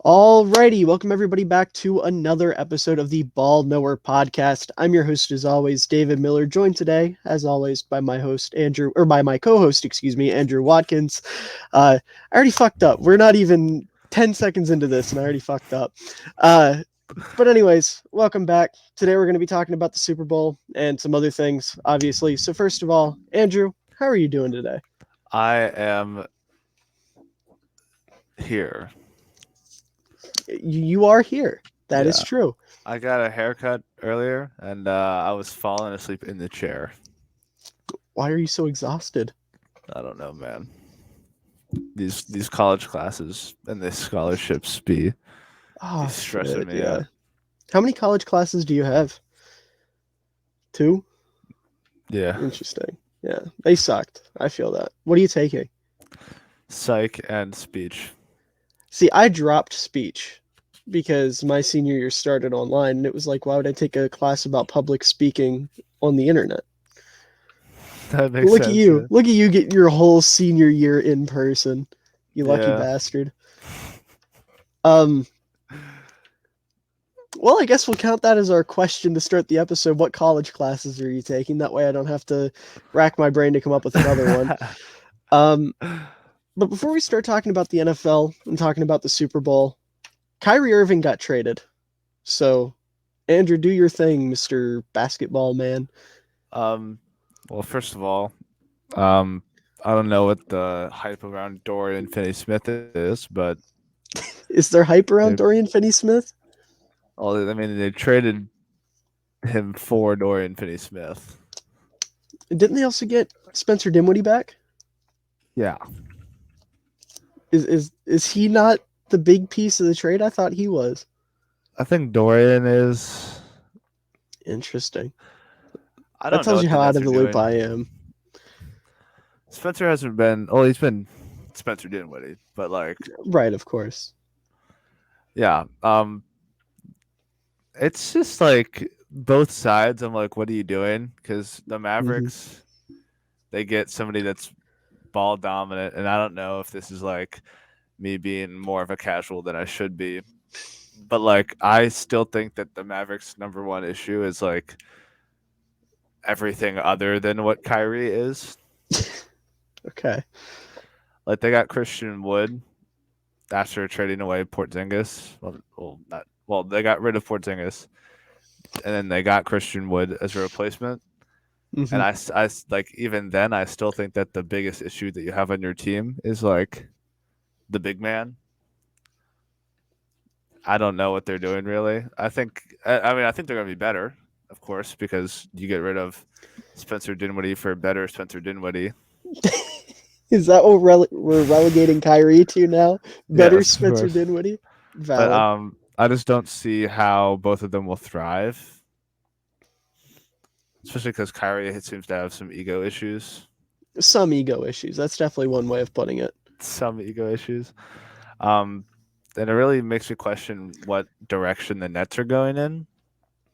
Alrighty, welcome everybody back to another episode of the Ball Knower podcast. I'm your host as always, David Miller, joined today, as always, by my co-host, Andrew Watkins. I already fucked up. We're not even 10 seconds into this, and I already fucked up. But anyways, welcome back. Today we're going to be talking about the Super Bowl and some other things, obviously. So first of all, Andrew, how are you doing today? I am here. You are here. That is true. I got a haircut earlier, and I was falling asleep in the chair. Why are you so exhausted? I don't know, man. These college classes and these scholarships be stressing me out. How many college classes do you have? 2? Yeah. Interesting. Yeah, they sucked. I feel that. What are you taking? Psych and speech. See, I dropped speech because my senior year started online, and it was like, why would I take a class about public speaking on the internet? That makes Look sense. at you. Yeah. Look at you getting your whole senior year in person. You lucky bastard. Well, I guess we'll count that as our question to start the episode. What college classes are you taking? That way I don't have to rack my brain to come up with another one. But before we start talking about the NFL and talking about the Super Bowl, Kyrie Irving got traded. So, Andrew, do your thing, Mr. Basketball Man. Well, first of all, I don't know what the hype around Dorian Finney-Smith is, but is there hype around Dorian Finney-Smith? Well, I mean, they traded him for Dorian Finney-Smith. Didn't they also get Spencer Dinwiddie back? Yeah. Is he not the big piece of the trade? I thought he was. I think Dorian is. Interesting. I don't that tells know you how out of the loop I am. Spencer hasn't been. Oh, he's been Spencer Dinwiddie, but like. Right, of course. Yeah. It's just like both sides. I'm like, what are you doing? Because the Mavericks, they get somebody that's ball dominant, and I don't know if this is like me being more of a casual than I should be, but like I still think that the Mavericks' number one issue is like everything other than what Kyrie is. Okay. Like they got Christian Wood after trading away Porzingis. Well, they got rid of Porzingis, and then they got Christian Wood as a replacement. Mm-hmm. And I like even then I still think that the biggest issue that you have on your team is like the big man. I don't know what they're doing really. I think they're gonna be better, of course, because you get rid of Spencer Dinwiddie for better Spencer Dinwiddie. Is that what we're relegating Kyrie to now? Better yes, Spencer Dinwiddie? Valid. But I just don't see how both of them will thrive. Especially because Kyrie seems to have some ego issues. Some ego issues. That's definitely one way of putting it. Some ego issues. And it really makes me question what direction the Nets are going in.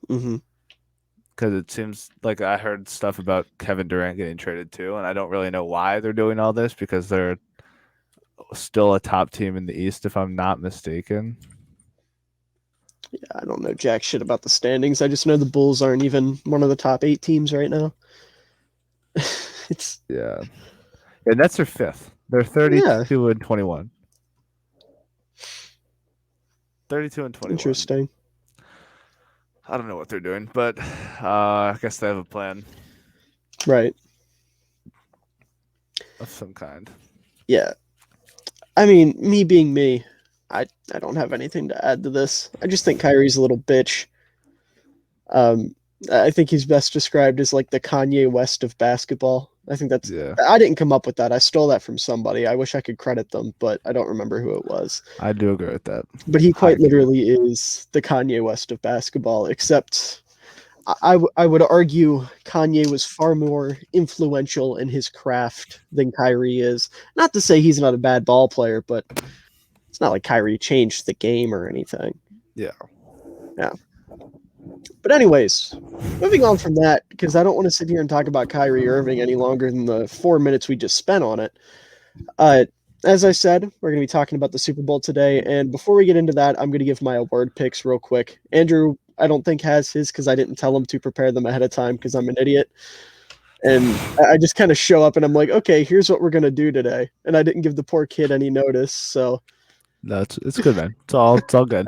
Mm-hmm. Because it seems like I heard stuff about Kevin Durant getting traded too, and I don't really know why they're doing all this because they're still a top team in the East, if I'm not mistaken. Yeah, I don't know jack shit about the standings. I just know the Bulls aren't even one of the top 8 teams right now. Yeah, Nets are 5th. They're 32 and 21. 32 and 21. Interesting. I don't know what they're doing, but I guess they have a plan. Right. Of some kind. Yeah. I mean, me being me, I don't have anything to add to this. I just think Kyrie's a little bitch. I think he's best described as like the Kanye West of basketball. I think that's. Yeah. I didn't come up with that. I stole that from somebody. I wish I could credit them, but I don't remember who it was. I do agree with that. But he quite literally is the Kanye West of basketball, except I would argue Kanye was far more influential in his craft than Kyrie is. Not to say he's not a bad ball player, but it's not like Kyrie changed the game or anything. Yeah. Yeah. But anyways, moving on from that, because I don't want to sit here and talk about Kyrie Irving any longer than the 4 minutes we just spent on it. as I said, we're going to be talking about the Super Bowl today. And before we get into that, I'm going to give my award picks real quick. Andrew, I don't think has his because I didn't tell him to prepare them ahead of time because I'm an idiot. And I just kind of show up and I'm like, okay, here's what we're going to do today. And I didn't give the poor kid any notice. So, No, it's good, man. It's all good.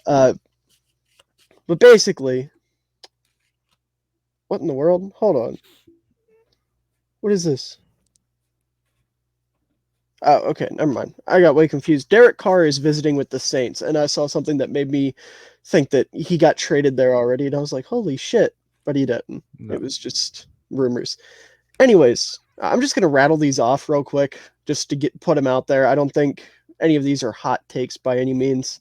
uh, but basically, what in the world? Hold on. What is this? Oh, okay, never mind. I got way confused. Derek Carr is visiting with the Saints, and I saw something that made me think that he got traded there already, and I was like, holy shit, but he didn't. No. It was just rumors. Anyways, I'm just gonna rattle these off real quick just to put them out there. I don't think any of these are hot takes by any means.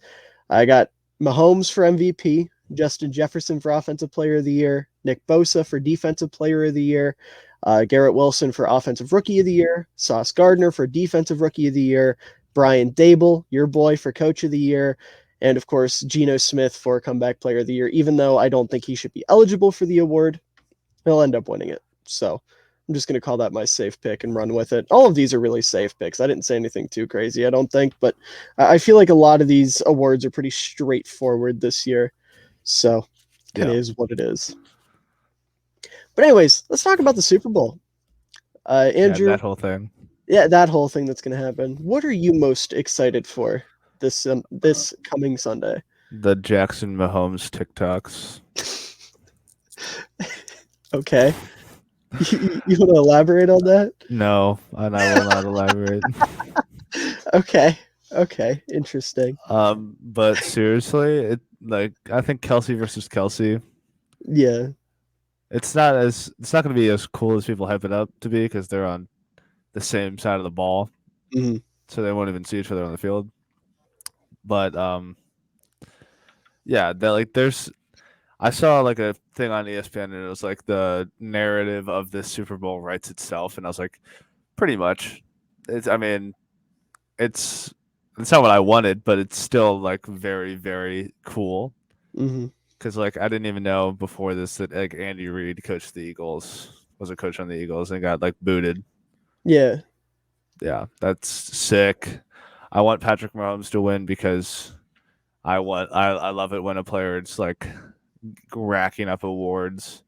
I got Mahomes for MVP, Justin Jefferson for Offensive Player of the Year, Nick Bosa for Defensive Player of the Year, Garrett Wilson for Offensive Rookie of the Year, Sauce Gardner for Defensive Rookie of the Year, Brian Dable, your boy, for Coach of the Year, and of course, Geno Smith for Comeback Player of the Year. Even though I don't think he should be eligible for the award, he'll end up winning it. So I'm just going to call that my safe pick and run with it. All of these are really safe picks. I didn't say anything too crazy, I don't think, but I feel like a lot of these awards are pretty straightforward this year. So it is what it is. But anyways, let's talk about the Super Bowl. Andrew, that whole thing. Yeah, that whole thing that's going to happen. What are you most excited for this coming Sunday? The Jackson Mahomes TikToks. Okay. You want to elaborate on that? No, and I will not elaborate. Okay. Interesting. But seriously, I think Kelsey versus Kelsey. Yeah. It's not going to be as cool as people hype it up to be because they're on the same side of the ball, so they won't even see each other on the field. But yeah, I saw like a thing on ESPN and it was like the narrative of this Super Bowl writes itself, and I was like, pretty much. It's not what I wanted, but it's still like very, very cool. Because like I didn't even know before this that like Andy Reid was a coach on the Eagles and got like booted. Yeah. Yeah, that's sick. I want Patrick Mahomes to win because I love it when a player is like racking up awards.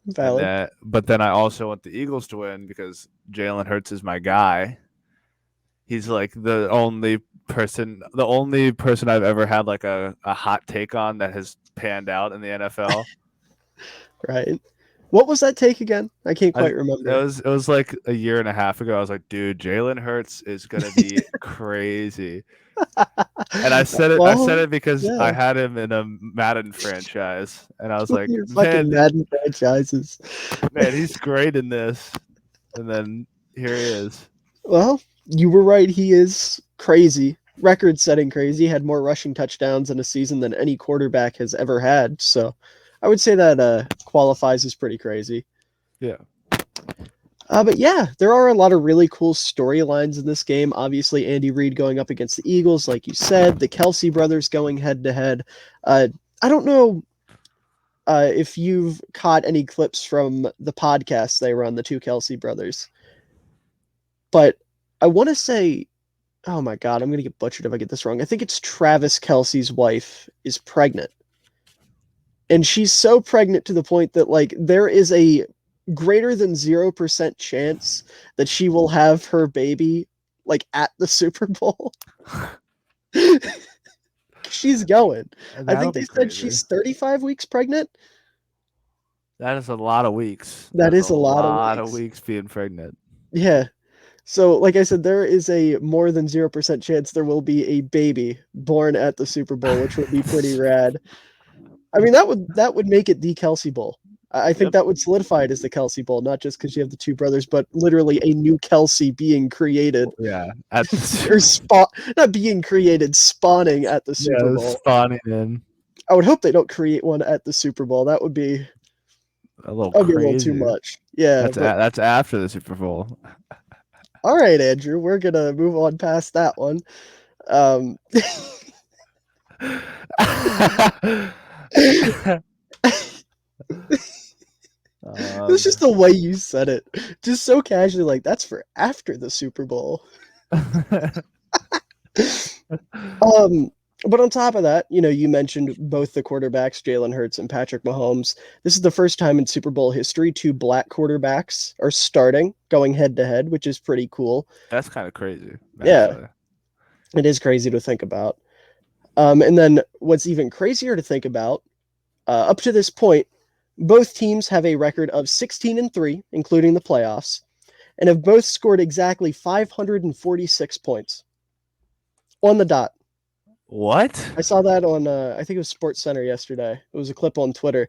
Valid. But then I also want the Eagles to win because Jalen Hurts is my guy. He's like the only person I've ever had like a hot take on that has panned out in the NFL. Right. What was that take again? I can't quite remember. It was like a year and a half ago. I was like, dude, Jalen Hurts is gonna be crazy. And I said it because I had him in a Madden franchise, and I was like, fucking Madden franchises. Man, he's great in this. And then here he is. Well, you were right. He is crazy, record-setting crazy. He had more rushing touchdowns in a season than any quarterback has ever had. So, I would say that qualifies as pretty crazy. Yeah. But yeah, there are a lot of really cool storylines in this game. Obviously, Andy Reid going up against the Eagles, like you said. The Kelsey brothers going head-to-head. I don't know if you've caught any clips from the podcast they run, the two Kelsey brothers. But I want to say, oh my God, I'm going to get butchered if I get this wrong. I think it's Travis Kelsey's wife is pregnant. And she's so pregnant to the point that, like, there is a greater than 0% chance that she will have her baby, like, at the Super Bowl. She's going. I think they said she's 35 weeks pregnant. That is a lot of weeks. That is a lot of weeks being pregnant. Yeah. So, like I said, there is a more than 0% chance there will be a baby born at the Super Bowl, which would be pretty rad. I mean, that would make it the Kelsey Bowl. I think that would solidify it as the Kelsey Bowl, not just because you have the two brothers, but literally a new Kelsey being created. Yeah. Not being created, spawning at the Super Bowl. Spawning in. I would hope they don't create one at the Super Bowl. That would be a little too much. Yeah. That's after the Super Bowl. All right, Andrew, we're going to move on past that one. It's just the way you said it. Just so casually, like, that's for after the Super Bowl. But on top of that, you mentioned both the quarterbacks, Jalen Hurts and Patrick Mahomes. This is the first time in Super Bowl history two black quarterbacks are starting, going head to head, which is pretty cool. That's kind of crazy, Yeah, actually. it is crazy to think about. And then what's even crazier to think about, up to this point, both teams have a record of 16-3, including the playoffs, and have both scored exactly 546 points on the dot. What? I saw that on, I think it was Sports Center yesterday. It was a clip on Twitter.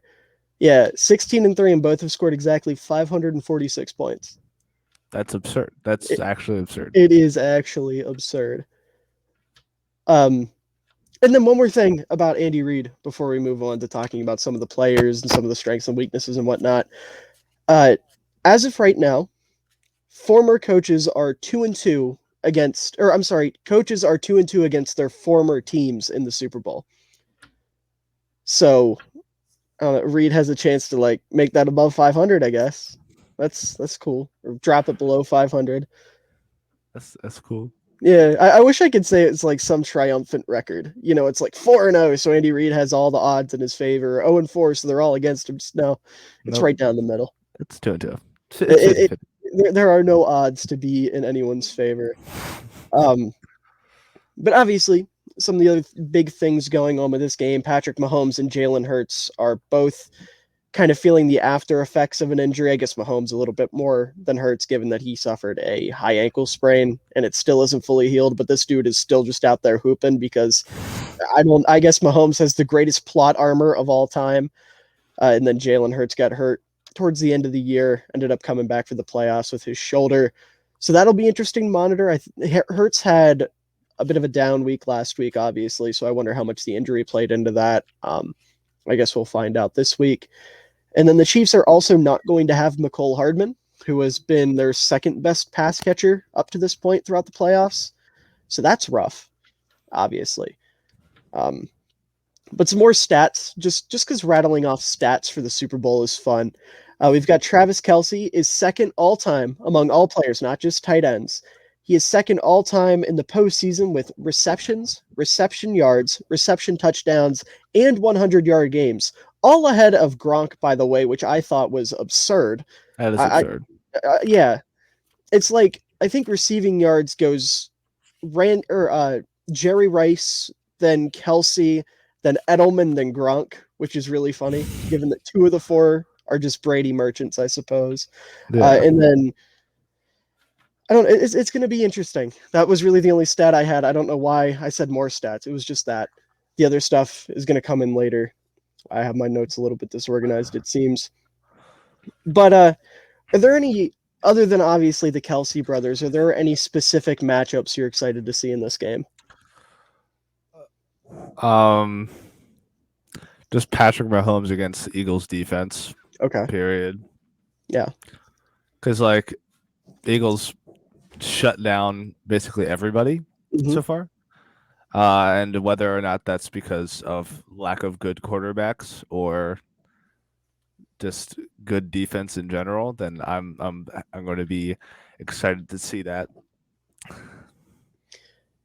Yeah, 16-3, and both have scored exactly 546 points. That's absurd. That's actually absurd. It is actually absurd. And then one more thing about Andy Reid before we move on to talking about some of the players and some of the strengths and weaknesses and whatnot. As of right now, former coaches are 2-2 against, or I'm sorry, coaches are 2-2 against their former teams in the Super Bowl. So Reid has a chance to make that above 500, I guess. That's cool. Or drop it below 500. That's cool. Yeah, I wish I could say it's like some triumphant record. It's like 4-0, so Andy Reid has all the odds in his favor. 0-4, so they're all against him. No, it's right down the middle. It's 2-2. There are no odds to be in anyone's favor. But obviously, some of the other big things going on with this game, Patrick Mahomes and Jalen Hurts are both kind of feeling the after effects of an injury. I guess Mahomes a little bit more than Hurts, given that he suffered a high ankle sprain and it still isn't fully healed. But this dude is still just out there hooping because I guess Mahomes has the greatest plot armor of all time. And then Jalen Hurts got hurt towards the end of the year, ended up coming back for the playoffs with his shoulder. So that'll be interesting to monitor. Hurts had a bit of a down week last week, obviously. So I wonder how much the injury played into that. I guess we'll find out this week. And then the Chiefs are also not going to have Mecole Hardman, who has been their second best pass catcher up to this point throughout the playoffs. So that's rough, obviously. But some more stats, just because rattling off stats for the Super Bowl is fun. We've got Travis Kelce is second all-time among all players, not just tight ends. He is second all-time in the postseason with receptions, reception yards, reception touchdowns, and 100-yard games. All ahead of Gronk, by the way, which I thought was absurd. That is absurd. Yeah. It's like, I think receiving yards goes Jerry Rice, then Kelce, then Edelman, then Gronk, which is really funny, given that two of the four are just Brady merchants, I suppose. Yeah. And then, I don't know, it's going to be interesting. That was really the only stat I had. I don't know why I said more stats. It was just that. The other stuff is going to come in later. I have my notes a little bit disorganized, it seems. But are there any, other than obviously the Kelce brothers, are there any specific matchups you're excited to see in this game? Just Patrick Mahomes against the Eagles defense. Okay. Period. Yeah. Because Eagles shut down basically everybody so far. And whether or not that's because of lack of good quarterbacks or just good defense in general, then I'm going to be excited to see that.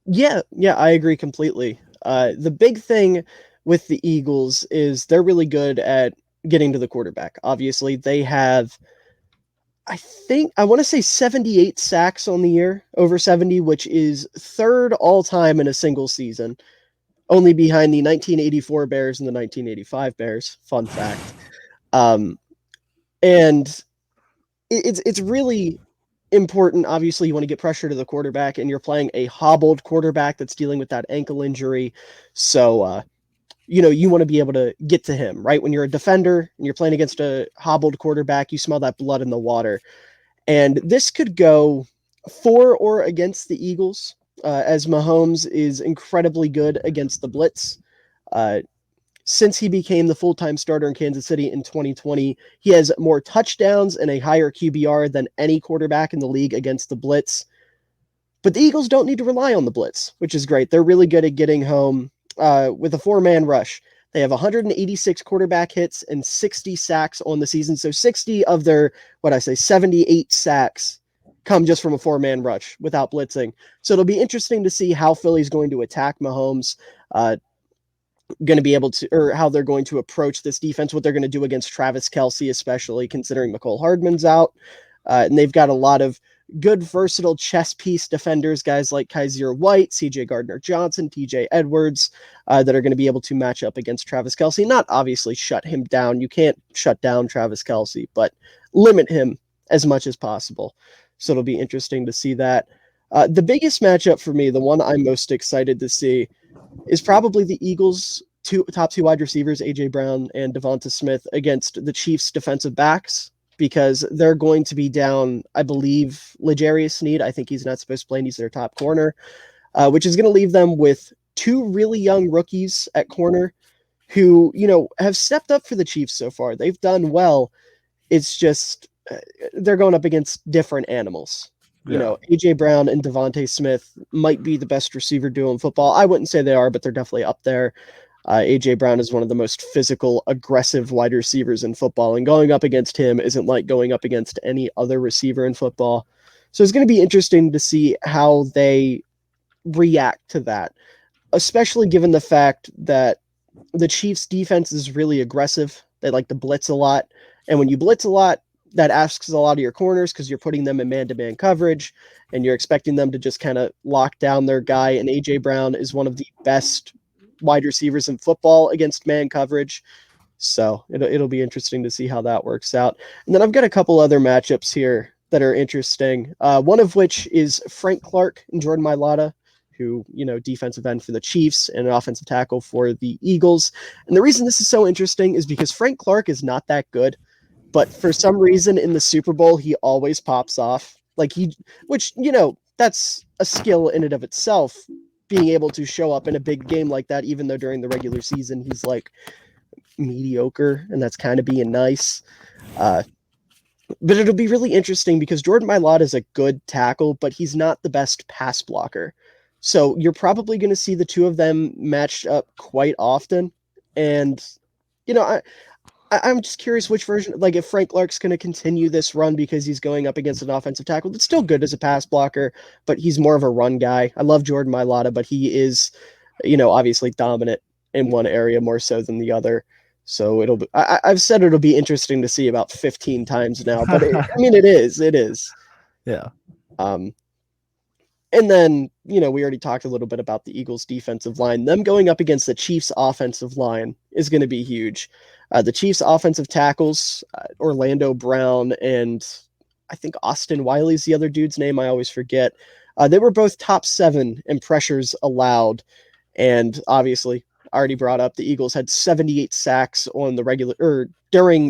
Yeah, I agree completely. The big thing with the Eagles is they're really good at getting to the quarterback. Obviously, they have, I want to say 78 sacks on the year, over 70, which is third all time in a single season, only behind the 1984 Bears and the 1985 Bears. Fun fact. And it's really important. Obviously, you want to get pressure to the quarterback, and you're playing a hobbled quarterback that's dealing with that ankle injury. So, you want to be able to get to him, right? When you're a defender and you're playing against a hobbled quarterback, you smell that blood in the water. And this could go for or against the Eagles, as Mahomes is incredibly good against the blitz. Since he became the full-time starter in Kansas City in 2020, he has more touchdowns and a higher QBR than any quarterback in the league against the blitz. But the Eagles don't need to rely on the blitz, which is great. They're really good at getting home with a four-man rush. They have 186 quarterback hits and 60 sacks on the season. So 60 of their, 78 sacks come just from a four-man rush without blitzing. So it'll be interesting to see how Philly's going to attack Mahomes. Going to be able to, or how they're going to approach this defense, what they're going to do against Travis Kelce, especially considering McCole Hardman's out. And they've got a lot of good, versatile chess piece defenders, guys like Kaiser White, CJ Gardner Johnson, TJ Edwards, that are going to be able to match up against Travis Kelce. Not obviously shut him down. You can't shut down Travis Kelce, but limit him as much as possible. So it'll be interesting to see that. The biggest matchup for me, the one I'm most excited to see, is probably the Eagles' top two wide receivers, A.J. Brown and Devonta Smith, against the Chiefs' defensive backs, because they're going to be down, I believe, L'Jarius Sneed. I think he's not supposed to play, and he's their top corner, which is going to leave them with two really young rookies at corner who, have stepped up for the Chiefs so far. They've done well. It's just they're going up against different animals. AJ Brown and Devonta Smith might be the best receiver duo in football. I wouldn't say they are, but they're definitely up there. AJ Brown is one of the most physical, aggressive wide receivers in football, and going up against him isn't like going up against any other receiver in football. So it's going to be interesting to see how they react to that, especially given the fact that the Chiefs' defense is really aggressive. They like to blitz a lot, and when you blitz a lot, that asks a lot of your corners because you're putting them in man-to-man coverage and you're expecting them to just kind of lock down their guy. And A.J. Brown is one of the best wide receivers in football against man coverage. So it'll be interesting to see how that works out. And then I've got a couple other matchups here that are interesting. One of which is Frank Clark and Jordan Mailata, who, defensive end for the Chiefs and an offensive tackle for the Eagles. And the reason this is so interesting is because Frank Clark is not that good, but for some reason in the Super Bowl, he always pops off. Which, that's a skill in and of itself, being able to show up in a big game like that, even though during the regular season, he's like mediocre, and that's kind of being nice. But it'll be really interesting because Jordan Mailata is a good tackle, but he's not the best pass blocker. So you're probably going to see the two of them matched up quite often. And, I'm just curious which version, like if Frank Clark's going to continue this run because he's going up against an offensive tackle that's still good as a pass blocker, but he's more of a run guy. I love Jordan Mailata, but he is, obviously dominant in one area more so than the other. So I've said it'll be interesting to see about 15 times now, but it is. Yeah. And then, we already talked a little bit about the Eagles' defensive line. Them going up against the Chiefs' offensive line is going to be huge. The Chiefs' offensive tackles, Orlando Brown and I think Austin Wiley's the other dude's name. I always forget. They were both top 7 in pressures allowed. And obviously, I already brought up the Eagles had 78 sacks during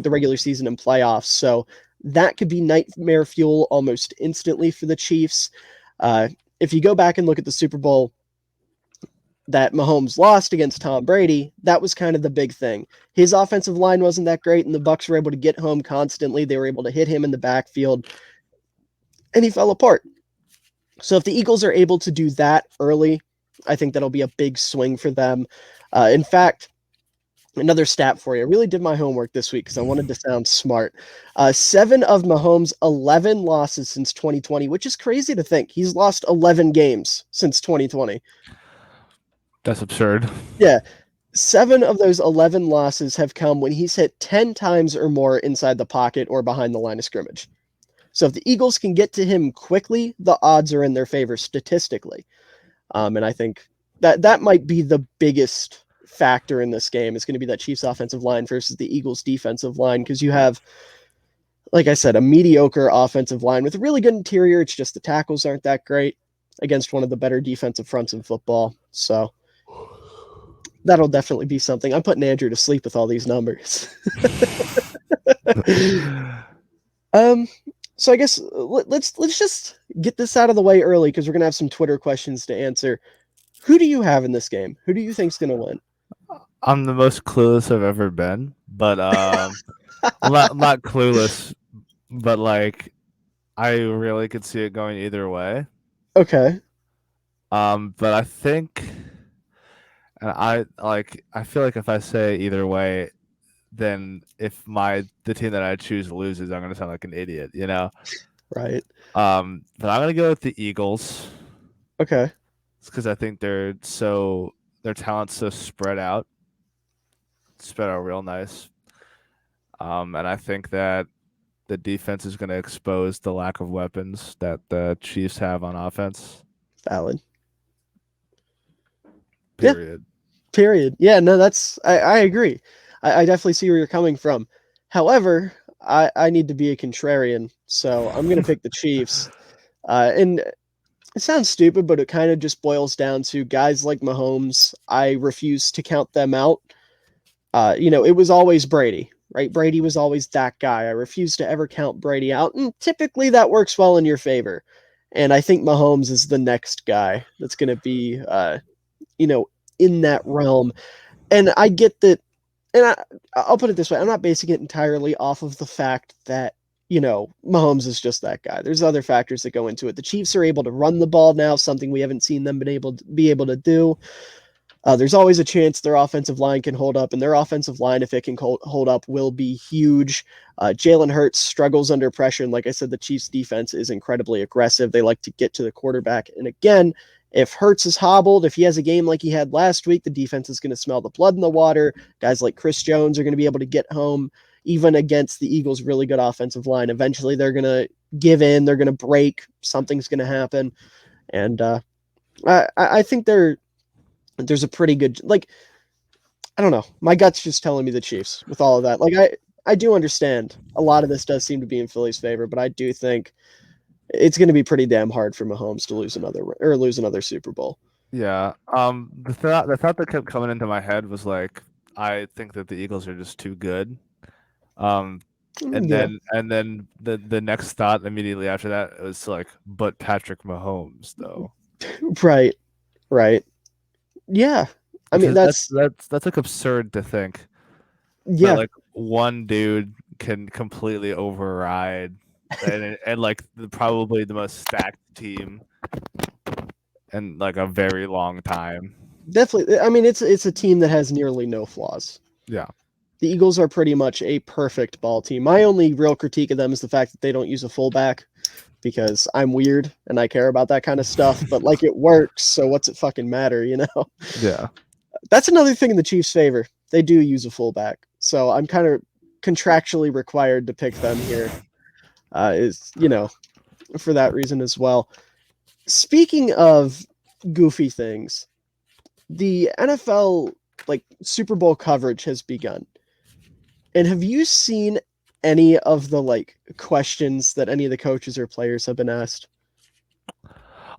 the regular season and playoffs. So that could be nightmare fuel almost instantly for the Chiefs. If you go back and look at the Super Bowl that Mahomes lost against Tom Brady, that was kind of the big thing. His offensive line wasn't that great, and the Bucs were able to get home constantly. They were able to hit him in the backfield, and he fell apart. So if the Eagles are able to do that early, I think that'll be a big swing for them. In fact, another stat for you. I really did my homework this week because I wanted to sound smart. 7 of Mahomes' 11 losses since 2020, which is crazy to think. He's lost 11 games since 2020. That's absurd. Yeah. 7 of those 11 losses have come when he's hit 10 times or more inside the pocket or behind the line of scrimmage. So if the Eagles can get to him quickly, the odds are in their favor statistically. And I think that might be the biggest factor in this game. Is going to be that Chiefs offensive line versus the Eagles defensive line, because you have, like I said, a mediocre offensive line with a really good interior. It's just the tackles aren't that great against one of the better defensive fronts in football. So that'll definitely be something. I'm putting Andrew to sleep with all these numbers. So I guess let's just get this out of the way early because we're gonna have some Twitter questions to answer. Who do you have in this game? Who do you think's gonna win? I'm the most clueless I've ever been, but not clueless, but like I really could see it going either way. Okay. But I think, and I feel like if I say either way, then if the team that I choose loses, I'm gonna sound like an idiot, Right. But I'm gonna go with the Eagles. Okay. It's because I think their talent's so spread out real nice. And I think that the defense is going to expose the lack of weapons that the Chiefs have on offense. Valid. Period. Period. Yeah, no, I agree. I definitely see where you're coming from. However, I need to be a contrarian, so I'm gonna pick the Chiefs. And it sounds stupid, but it kind of just boils down to guys like Mahomes. I refuse to count them out. It was always Brady, right? Brady was always that guy. I refuse to ever count Brady out, and typically that works well in your favor. And I think Mahomes is the next guy that's going to be, in that realm. And I get that, and I'll put it this way: I'm not basing it entirely off of the fact that Mahomes is just that guy. There's other factors that go into it. The Chiefs are able to run the ball now, something we haven't seen them be able to do. There's always a chance their offensive line can hold up, and their offensive line, if it can hold up, will be huge. Jalen Hurts struggles under pressure, and like I said, the Chiefs' defense is incredibly aggressive. They like to get to the quarterback, and again, if Hurts is hobbled, if he has a game like he had last week, the defense is going to smell the blood in the water. Guys like Chris Jones are going to be able to get home, even against the Eagles' really good offensive line. Eventually, they're going to give in. They're going to break. Something's going to happen, and I think there's a pretty good, I don't know. My gut's just telling me the Chiefs with all of that. I do understand a lot of this does seem to be in Philly's favor, but I do think it's going to be pretty damn hard for Mahomes to lose another Super Bowl. Yeah. The thought that kept coming into my head was like, I think that the Eagles are just too good. And then the next thought immediately after that was like, but Patrick Mahomes though. Right. Yeah. I mean, that's like absurd to think. Yeah. That, like, one dude can completely override and like probably the most stacked team in like a very long time. Definitely. I mean, it's a team that has nearly no flaws. Yeah. The Eagles are pretty much a perfect ball team. My only real critique of them is the fact that they don't use a fullback, because I'm weird and I care about that kind of stuff, but like it works, so what's it fucking matter, Yeah. That's another thing in the Chiefs' favor. They do use a fullback, so I'm kind of contractually required to pick them here. For that reason as well. Speaking of goofy things, the NFL Super Bowl coverage has begun. And have you seen any of the questions that any of the coaches or players have been asked?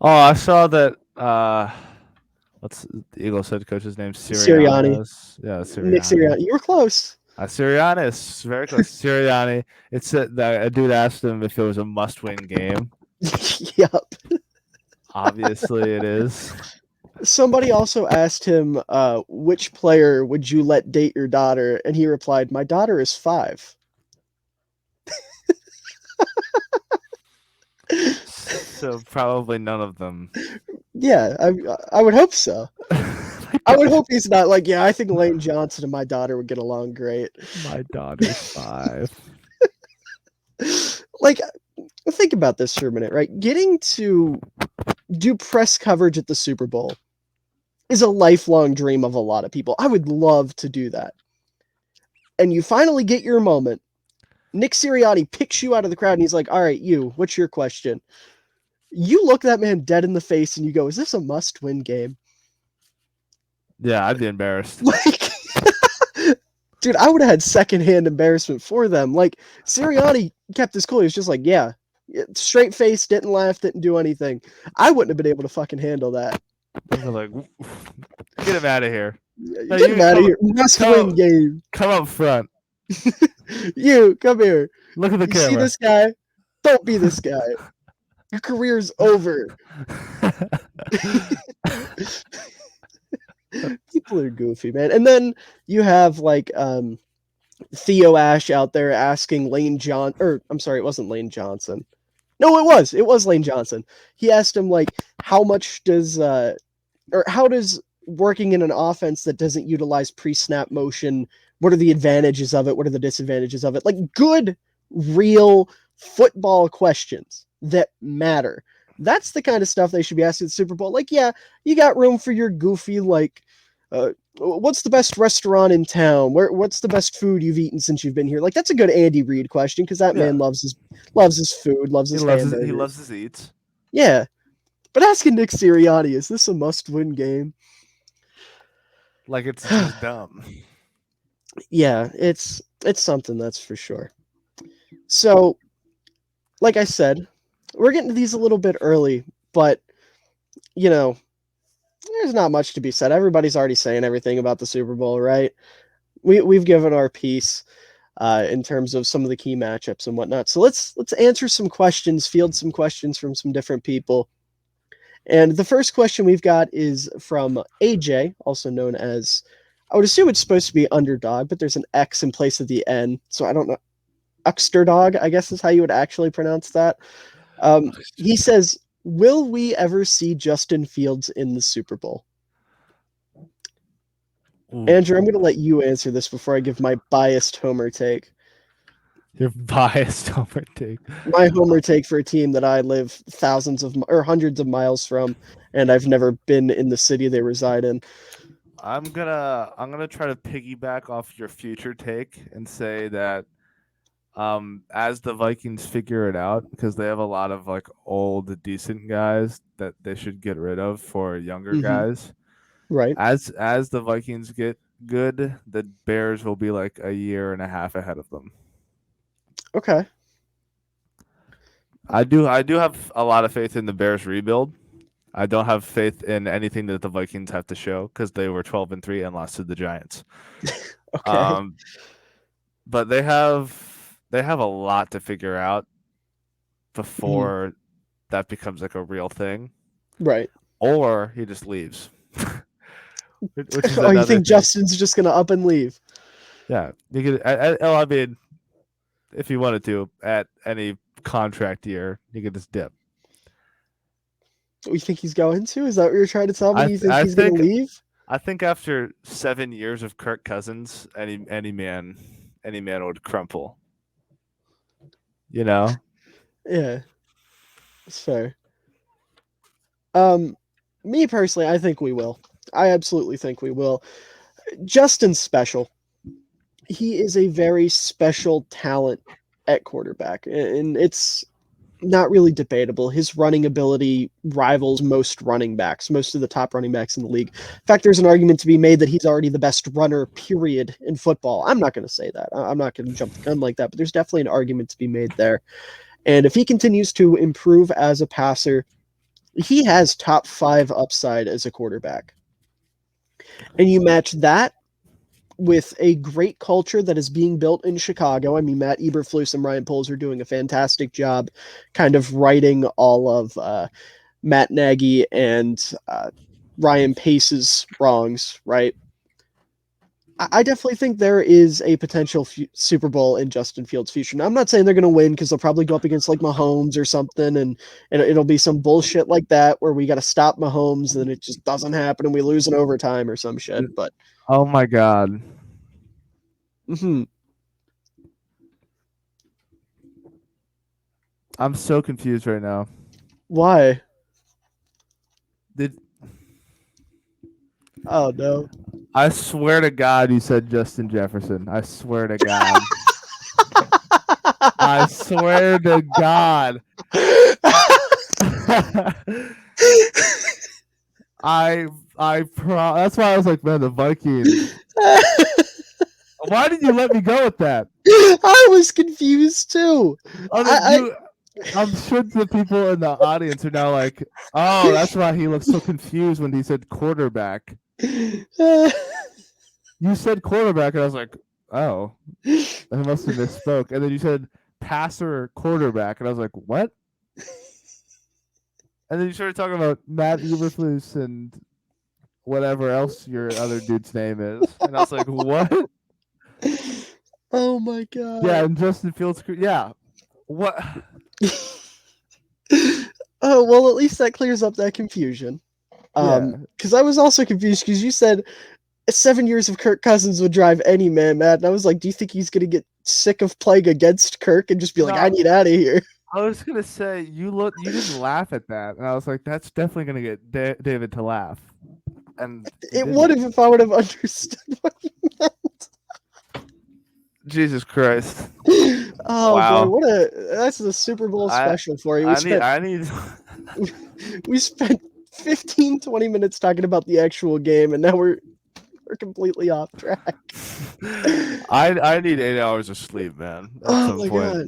Oh, I saw that. What's the Eagles head coach's name? Sirianni. Yeah, Sirianni. Nick Sirianni. You were close. Sirianni, very close. Sirianni. It's a dude asked him if it was a must-win game. Yep. Obviously, it is. Somebody also asked him, which player would you let date your daughter? And he replied, my daughter is 5. So probably none of them. Yeah, I would hope so. I would hope he's not like, yeah, I think Lane Johnson and my daughter would get along great. My daughter's 5. Think about this for a minute, right? Getting to do press coverage at the Super Bowl is a lifelong dream of a lot of people. I would love to do that. And you finally get your moment. Nick Sirianni picks you out of the crowd and he's like, all right, what's your question? You look that man dead in the face and you go, is this a must-win game? Yeah, I'd be embarrassed. Dude, I would have had secondhand embarrassment for them. Sirianni kept his cool. He was just like, yeah, straight face, didn't laugh, didn't do anything. I wouldn't have been able to fucking handle that. Like, get him out of here. Get him out of here. Must-win game. Come up front. You, come here. Look at the camera. See this guy? Don't be this guy. Your career's over. People are goofy, man. And then you have Theo Ash out there asking Lane Johnson, or I'm sorry, it wasn't Lane Johnson. No, it was Lane Johnson. He asked him how does working in an offense that doesn't utilize pre-snap motion, what are the advantages of it? What are the disadvantages of it? Good, real, football questions that matter. That's the kind of stuff they should be asking at the Super Bowl. Like, yeah, you got room for your goofy, like, what's the best restaurant in town? What's the best food you've eaten since you've been here? Like, that's a good Andy Reid question because that man Yeah. loves his food, loves his He hamburgers. loves his eats. Yeah, but asking Nick Sirianni, is this a must-win game? Like it's just dumb. Yeah, it's something, that's for sure. So, like I said, we're getting to these a little bit early, but you know, there's not much to be said. Everybody's already saying everything about the Super Bowl, right? We've given our piece in terms of some of the key matchups and whatnot. So let's answer some questions, field some questions from some different people. And the first question we've got is from AJ, also known as, I would assume it's supposed to be underdog, but there's an X in place of the N, so I don't know. Uxterdog, I guess is how you would actually pronounce that. He says, will we ever see Justin Fields in the Super Bowl? Ooh. Andrew, I'm going to let you answer this before I give my biased homer take. Your biased homer take. My homer take for a team that I live thousands of or hundreds of miles from, and I've never been in the city they reside in. I'm gonna try to piggyback off your future take and say that as the Vikings figure it out, because they have a lot of like old decent guys that they should get rid of for younger guys. Right. As the Vikings get good, the Bears will be like a year and a half ahead of them. Okay. I do have a lot of faith in the Bears rebuild. I don't have faith in anything that the Vikings have to show because they were 12-3 and lost to the Giants. Okay. But they have a lot to figure out before that becomes like a real thing. Right. Or he just leaves. Which is oh, you think thing. Justin's just going to up and leave? Yeah. You could, I mean, if you wanted to, at any contract year, you could just dip. You think he's going to? Is that what you're trying to tell me? You think he's going to leave? I think after 7 years of Kirk Cousins, any man would crumple. You know? Yeah. That's fair. Me personally, I think we will. I absolutely think we will. Justin's special. He is a very special talent at quarterback, and it's not really debatable. His running ability rivals most running backs, most of the top running backs in the league. In fact, there's an argument to be made that he's already the best runner, period, in football. I'm not going to say that. I'm not going to jump the gun like that, but there's definitely an argument to be made there. And if he continues to improve as a passer, he has top 5 upside as a quarterback. And you match that with a great culture that is being built in Chicago. I mean, Matt Eberflus and Ryan Poles are doing a fantastic job kind of righting all of Matt Nagy and Ryan Pace's wrongs, right? I definitely think there is a potential Super Bowl in Justin Fields' future. Now, I'm not saying they're going to win because they'll probably go up against like Mahomes or something, and it'll be some bullshit like that where we got to stop Mahomes and it just doesn't happen and we lose in overtime or some shit. But oh my god, I'm so confused right now. Why? Oh no. I swear to God you said Justin Jefferson. I swear to God. I swear to God. That's why I was like, man, the Vikings. Why did you let me go with that? I was confused too. I'm sure the people in the audience are now like, oh, that's why he looked so confused when he said quarterback. You said quarterback, and I was like, oh, I must have misspoke. And then you said passer quarterback, and I was like, what? And then you started talking about Matt Eberflus and whatever else your other dude's name is. And I was like, what? Oh my god. Yeah, and Justin Fields. Yeah. What? Oh, well, at least that clears up that confusion. Because I was also confused because you said 7 years of Kirk Cousins would drive any man mad. And I was like, do you think he's going to get sick of playing against Kirk and just be like, No, I need out of here. I was gonna say you didn't laugh at that, and I was like, that's definitely gonna get David to laugh, and he It would didn't. have if I would have understood what you meant. Jesus Christ! Oh boy, Wow. that's the Super Bowl I special for you. I need I need We spent 15, 20 minutes talking about the actual game, and now we're completely off track. I need 8 hours of sleep, man. At Oh some my point, god.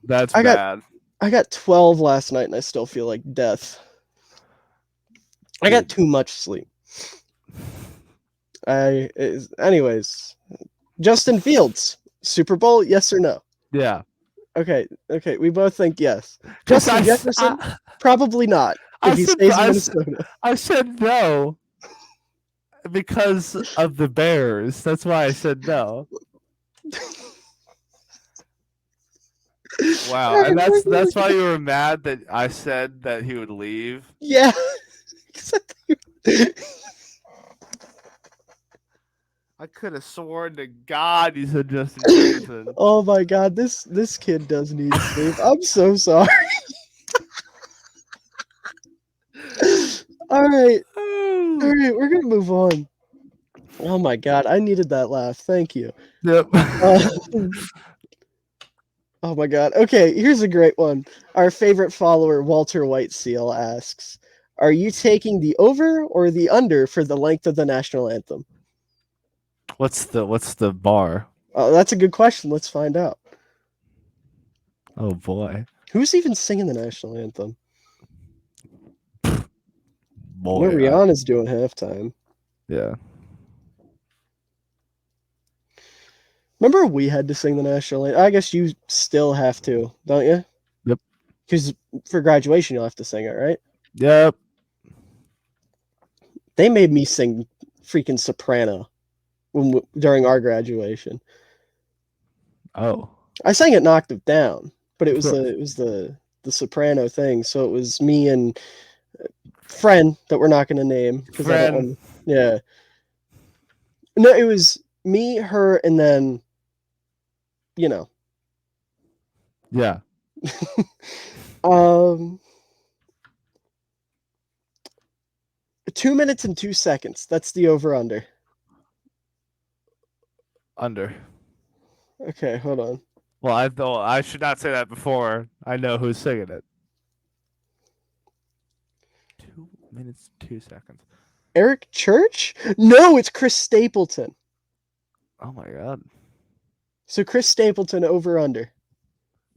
that's I got bad, I got 12 last night and I still feel like death. I got dude. too much sleep. Anyways, Justin Fields, Super Bowl, yes or no? Yeah, Okay, we both think yes. because Justin Jefferson, probably not I if he said stays in Minnesota. I said no because of the Bears. That's why I said no. Wow, All and right, that's why you were mad that I said that he would leave. yeah. I could have sworn to God you said Justin Jefferson. Oh my god, this kid does need sleep. I'm so sorry. All right, we're gonna move on. Oh my god, I needed that laugh. Thank you. Yep. Oh my god. Okay, here's a great one. Our favorite follower, Walter Whiteseal, asks, "Are you taking the over or the under for the length of the national anthem?" What's the bar? Oh, that's a good question. Let's find out. Oh boy. Who's even singing the national anthem? I know Boy. Rihanna's doing halftime. Yeah. Remember we had to sing the national anthem? I guess you still have to, don't you? Yep. Because for graduation you'll have to sing it, right? Yep. They made me sing freaking soprano during our graduation. Oh. I sang it an octave down, but it Of was course. the soprano thing. So it was me and friend that we're not going to name because I don't Friend. want. Yeah. No, it was me, her, and then, you know. Yeah. 2 minutes and 2 seconds. That's the over under. Under. Okay, hold on. Well, I thought I should not say that before. I know who's singing it. 2 minutes, 2 seconds. Eric Church? No, it's Chris Stapleton. Oh my god. So Chris Stapleton over under.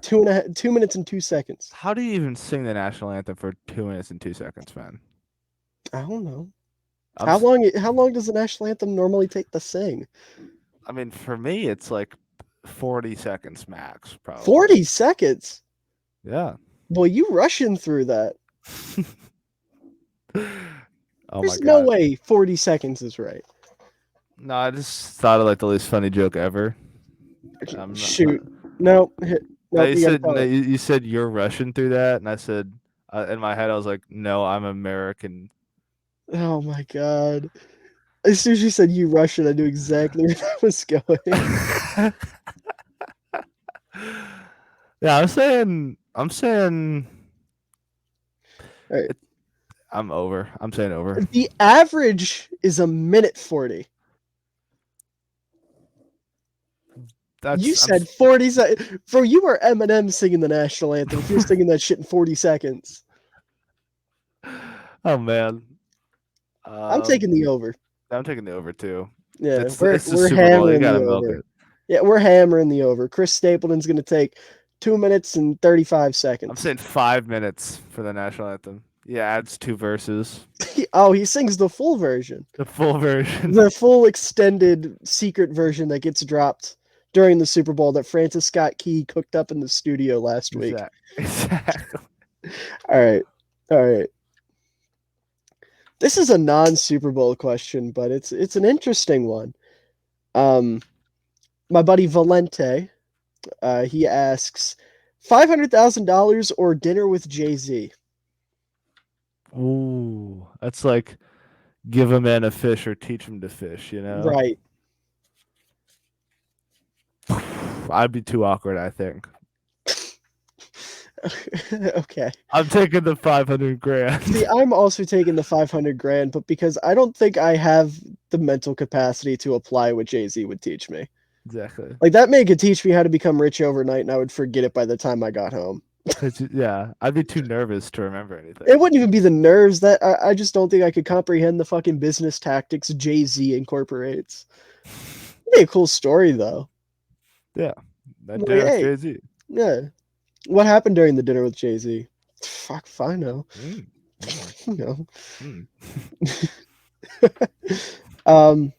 2 minutes and 2 seconds. How do you even sing the national anthem for 2 minutes and 2 seconds, man? I don't know. I'm How s- long does the national anthem normally take to sing? I mean, for me, it's like 40 seconds max, probably. 40 seconds. Yeah. Boy, you rushing through that. Oh There's my no god. way 40 seconds is right. No, I just thought of like the least funny joke ever. Shoot. No, No, nope, you you gotta said tell no, it. you said you're Russian through that, and I said in my head I was like, no, I'm American. Oh my god. As soon as you said you Russian, I knew exactly where that was going. Yeah, I'm saying All right. I'm over. I'm saying over. The average is a minute 40. You That's I'm said 40 seconds. Bro, you are Eminem singing the national anthem if you're singing that shit in 40 seconds. oh man. I'm taking the over. I'm taking the over too. Yeah, It's the we're Super Bowl. You hammering gotta the milk over. it. Yeah, we're hammering the over. Chris Stapleton's going to take 2 minutes and 35 I'm seconds. saying 5 minutes for the national anthem. Yeah, adds 2 verses. Oh, he sings the full version. The full version. The full extended secret version that gets dropped during the Super Bowl that Francis Scott Key cooked up in the studio last week. Exactly. All right. All right. This is a non-Super Bowl question, but it's an interesting one. My buddy Valente, he asks, $500,000 or dinner with Jay-Z? Ooh, that's like give a man a fish or teach him to fish, you know? Right. I'd be too awkward, I think. Okay. I'm taking the 500 grand. See, I'm also taking the 500 grand, but because I don't think I have the mental capacity to apply what Jay-Z would teach me. Exactly. Like that man could teach me how to become rich overnight, and I would forget it by the time I got home. Yeah, I'd be too nervous to remember anything. It wouldn't even be the nerves that I just don't think I could comprehend the fucking business tactics Jay-Z incorporates. It'd be a cool story though. Yeah, that Like, dinner with hey, Jay-Z. yeah. What happened during the dinner with Jay-Z? Fuck if I know. Mm, You know. mm.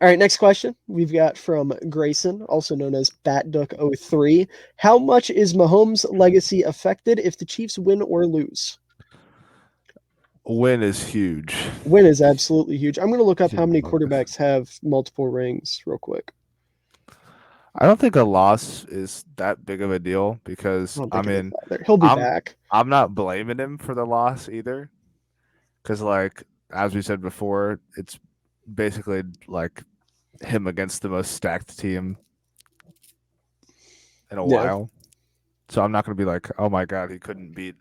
All right, next question we've got from Grayson, also known as BatDuck03. How much is Mahomes' legacy affected if the Chiefs win or lose? Win is huge. Win is absolutely huge. I'm going to look up how many Humongous. quarterbacks have multiple rings real quick. I don't think a loss is that big of a deal I because don't I think it is mean either. He'll be I'm back. I'm not blaming him for the loss either. Because like as we said before, it's basically like him against the most stacked team in a Yeah, while. So I'm not gonna be like, oh my god, he couldn't beat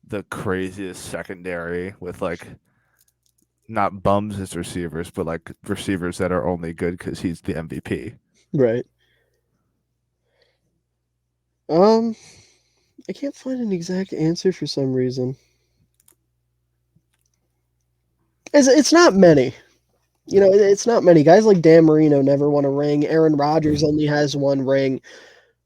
the craziest secondary with like not bums as receivers, but like receivers that are only good because he's the MVP. right. I can't find an exact answer for some reason. It's not many. You know, it's not many. Guys like Dan Marino never won a ring. Aaron Rodgers only has one ring.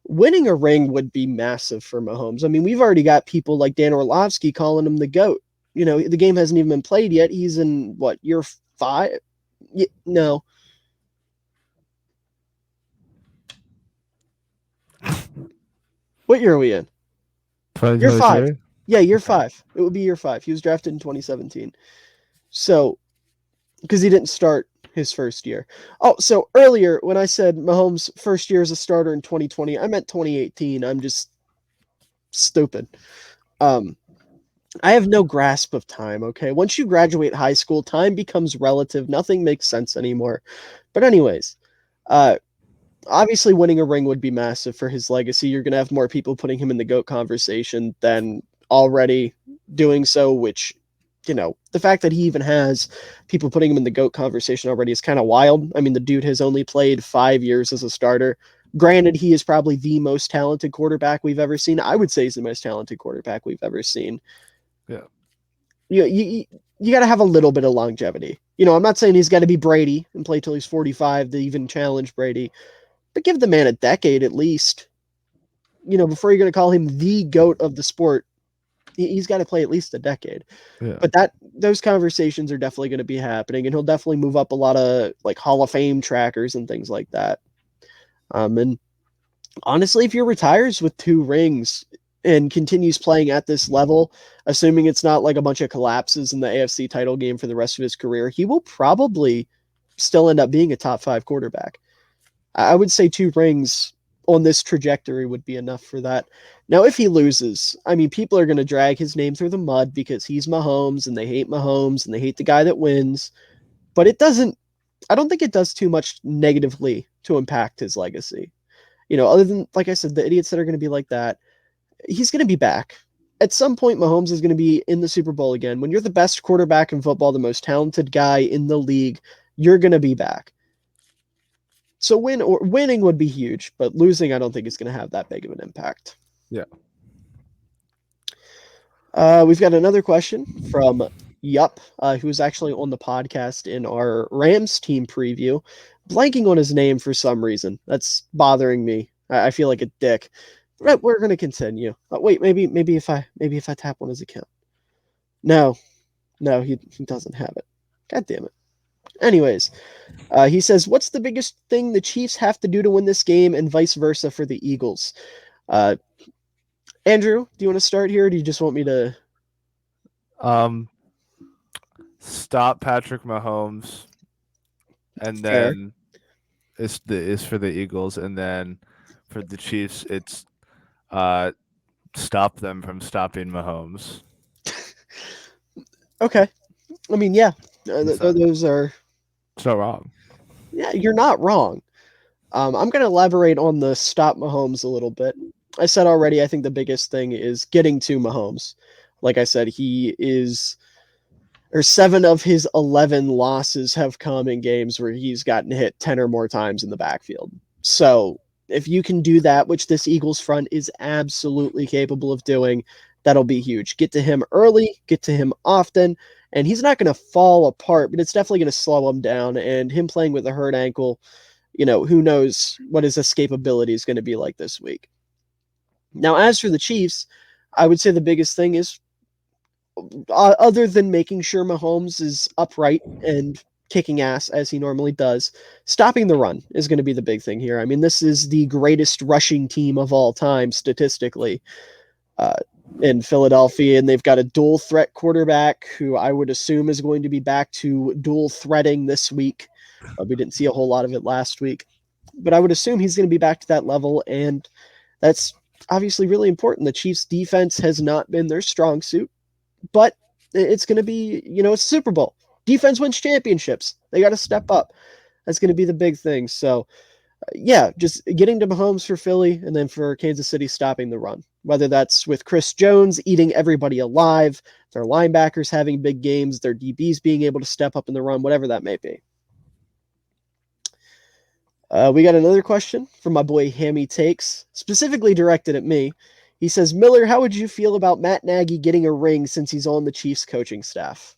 Winning a ring would be massive for Mahomes. I mean, we've already got people like Dan Orlovsky calling him the GOAT. You know, the game hasn't even been played yet. He's in what, year 5? No. What year are we in? Year 5. 2023? Yeah, year Okay. 5. It would be year 5. He was drafted in 2017. So, because he didn't start his first year. Oh, so earlier when I said Mahomes' first year as a starter in 2020, I meant 2018. I'm just stupid. Um, I have no grasp of time, okay? Once you graduate high school, time becomes relative. Nothing makes sense anymore. But anyways, uh obviously winning a ring would be massive for his legacy. You're going to have more people putting him in the GOAT conversation than already doing so, which, you know, the fact that he even has people putting him in the GOAT conversation already is kind of wild. I mean, the dude has only played 5 years as a starter. Granted, he is probably the most talented quarterback we've ever seen. I would say he's the most talented quarterback we've ever seen. Yeah. You got to have a little bit of longevity. You know, I'm not saying he's got to be Brady and play till he's 45 to even challenge Brady, but give the man a decade at least. You know, before you're going to call him the GOAT of the sport, he's got to play at least a decade. Yeah. But those conversations are definitely going to be happening, and he'll definitely move up a lot of like Hall of Fame trackers and things like that. And honestly, if he retires with 2 rings and continues playing at this level, assuming it's not like a bunch of collapses in the AFC title game for the rest of his career, he will probably still end up being a top 5 quarterback. I would say 2 rings on this trajectory would be enough for that. Now, if he loses, I mean, people are going to drag his name through the mud because he's Mahomes and they hate Mahomes and they hate the guy that wins. But I don't think it does too much negatively to impact his legacy. You know, other than, like I said, the idiots that are going to be like that, he's going to be back. At some point, Mahomes is going to be in the Super Bowl again. When you're the best quarterback in football, the most talented guy in the league, you're going to be back. So winning would be huge, but losing, I don't think is going to have that big of an impact. Yeah. We've got another question from Yup, who was actually on the podcast in our Rams team preview. Blanking on his name for some reason. That's bothering me. I feel like a dick. Right, we're going to continue. Wait, maybe if I tap on his account. No, he doesn't have it. God damn it. Anyways, he says, "What's the biggest thing the Chiefs have to do to win this game, and vice versa for the Eagles?" Andrew, do you want to start here, or do you just want me to? Stop Patrick Mahomes, and Fair. then is for the Eagles, and then for the Chiefs, it's stop them from stopping Mahomes. Okay. I mean, yeah, those are. It's not wrong. Yeah, you're not wrong. I'm going to elaborate on the stop Mahomes a little bit. I said already, I think the biggest thing is getting to Mahomes. Like I said, he is, or 7 of his 11 losses have come in games where he's gotten hit 10 or more times in the backfield. So if you can do that, which this Eagles front is absolutely capable of doing, that'll be huge. Get to him early, get to him often, and he's not going to fall apart, but it's definitely going to slow him down. And him playing with a hurt ankle, who knows what his escapability is going to be like this week. Now, as for the Chiefs, I would say the biggest thing is, other than making sure Mahomes is upright and kicking ass as he normally does, stopping the run is going to be the big thing here. I mean, this is the greatest rushing team of all time statistically uh, in Philadelphia, and they've got a dual threat quarterback who I would assume is going to be back to dual threading this week. We didn't see a whole lot of it last week, but I would assume he's going to be back to that level, and that's obviously really important. The Chiefs' defense has not been their strong suit, but it's going to be, it's Super Bowl. Defense wins championships. They got to step up. That's going to be the big thing. So, yeah, just getting to Mahomes for Philly and then for Kansas City stopping the run, whether that's with Chris Jones eating everybody alive, their linebackers having big games, their DBs being able to step up in the run, whatever that may be. We got another question from my boy Hammy Takes, specifically directed at me. He says, Miller, how would you feel about Matt Nagy getting a ring since he's on the Chiefs coaching staff?